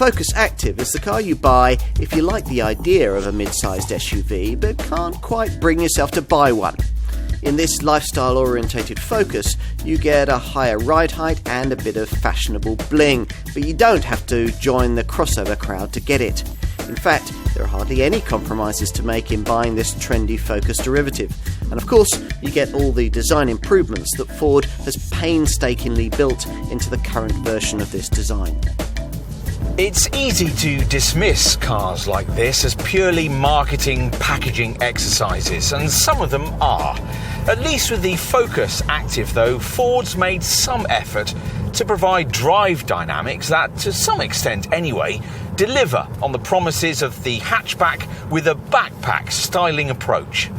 Focus Active is the car you buy if you like the idea of a mid-sized SUV but can't quite bring yourself to buy one. In this lifestyle-orientated Focus, you get a higher ride height and a bit of fashionable bling, but you don't have to join the crossover crowd to get it. In fact, there are hardly any compromises to make in buying this trendy Focus derivative. And of course, you get all the design improvements that Ford has painstakingly built into the current version of this design. It's easy to dismiss cars like this as purely marketing, packaging exercises, and some of them are. At least with the Focus Active, though, Ford's made some effort to provide drive dynamics that, to some extent anyway, deliver on the promises of the hatchback with a backpack styling approach.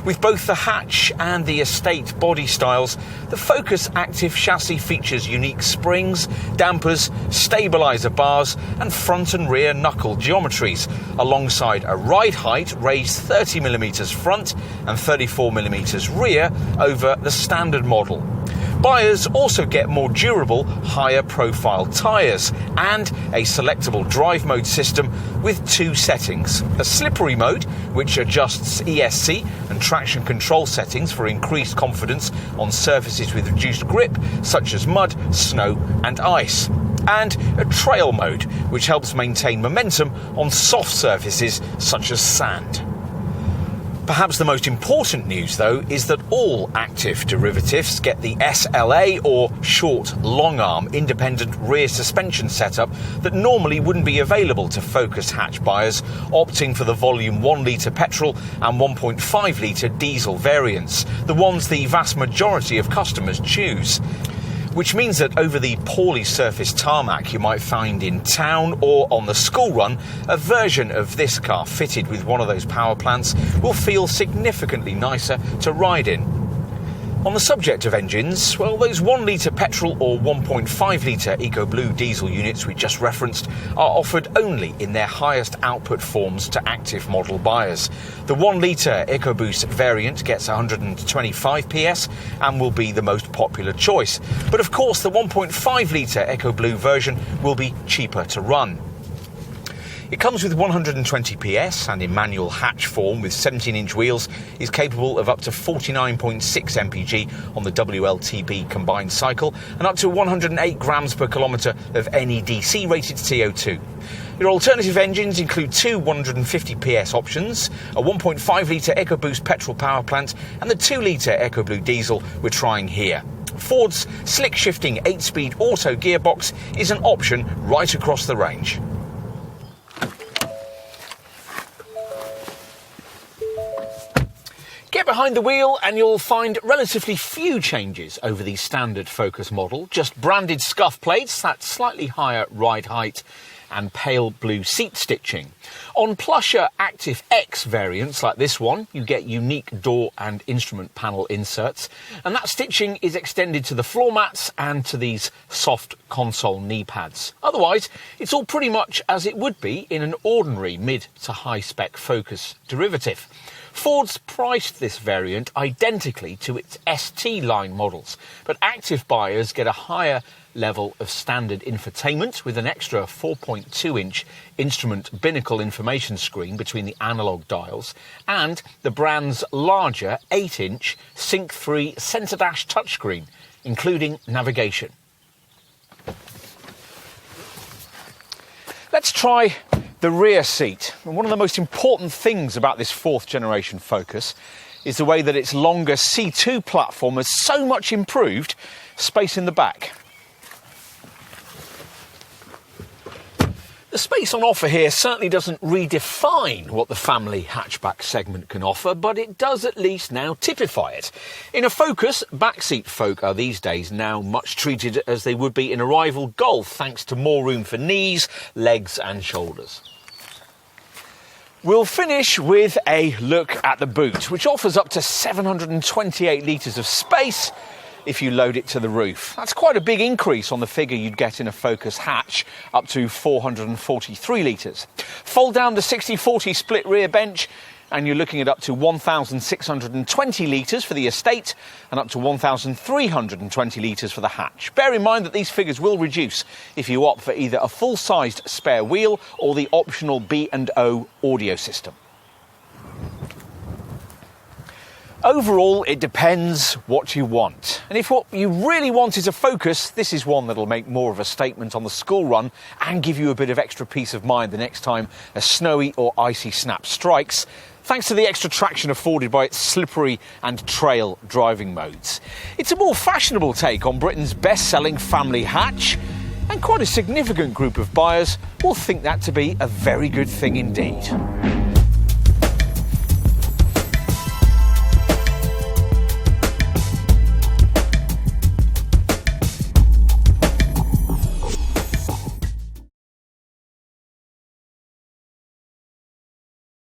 With both the hatch and the estate body styles, the Focus Active chassis features unique springs, dampers, stabiliser bars and front and rear knuckle geometries, alongside a ride height raised 30mm front and 34mm rear over the standard model. Buyers also get more durable, higher profile tyres and a selectable drive mode system with two settings. A slippery mode, which adjusts ESC and traction control settings for increased confidence on surfaces with reduced grip, such as mud, snow and ice. And a trail mode, which helps maintain momentum on soft surfaces such as sand. Perhaps the most important news, though, is that all Active derivatives get the SLA, or short long arm independent rear suspension setup that normally wouldn't be available to Focus hatch buyers opting for the volume 1 litre petrol and 1.5 litre diesel variants, the ones the vast majority of customers choose. Which means that over the poorly surfaced tarmac you might find in town or on the school run, a version of this car fitted with one of those power plants will feel significantly nicer to ride in. On the subject of engines, well, those 1 litre petrol or 1.5 litre EcoBlue diesel units we just referenced are offered only in their highest output forms to Active model buyers. The 1 litre EcoBoost variant gets 125 PS and will be the most popular choice. But of course, the 1.5 litre EcoBlue version will be cheaper to run. It comes with 120 PS and in manual hatch form with 17-inch wheels is capable of up to 49.6 mpg on the WLTP combined cycle and up to 108 grams per kilometre of NEDC rated CO2. Your alternative engines include two 150 PS options, a 1.5 litre EcoBoost petrol power plant and the 2 litre EcoBlue diesel we're trying here. Ford's slick shifting 8-speed auto gearbox is an option right across the range. Get behind the wheel and you'll find relatively few changes over the standard Focus model, just branded scuff plates, that slightly higher ride height and pale blue seat stitching. On plusher Active X variants like this one, you get unique door and instrument panel inserts, and that stitching is extended to the floor mats and to these soft console knee pads. Otherwise, it's all pretty much as it would be in an ordinary mid to high spec Focus derivative. Ford's priced this variant identically to its ST line models, but Active buyers get a higher level of standard infotainment with an extra 4.2-inch instrument binnacle information screen between the analogue dials and the brand's larger 8-inch Sync 3 centre dash touchscreen, including navigation. Let's try the rear seat. And one of the most important things about this fourth generation Focus is the way that its longer C2 platform has so much improved space in the back. The space on offer here certainly doesn't redefine what the family hatchback segment can offer, but it does at least now typify it. In a Focus, backseat folk are these days now much treated as they would be in a rival Golf, thanks to more room for knees, legs and shoulders. We'll finish with a look at the boot, which offers up to 728 litres of space if you load it to the roof. That's quite a big increase on the figure you'd get in a Focus hatch, up to 443 litres. Fold down the 60-40 split rear bench and you're looking at up to 1,620 litres for the estate and up to 1,320 litres for the hatch. Bear in mind that these figures will reduce if you opt for either a full-sized spare wheel or the optional B&O audio system. Overall, it depends what you want. And if what you really want is a Focus, this is one that'll make more of a statement on the school run and give you a bit of extra peace of mind the next time a snowy or icy snap strikes, thanks to the extra traction afforded by its slippery and trail driving modes. It's a more fashionable take on Britain's best-selling family hatch, and quite a significant group of buyers will think that to be a very good thing indeed.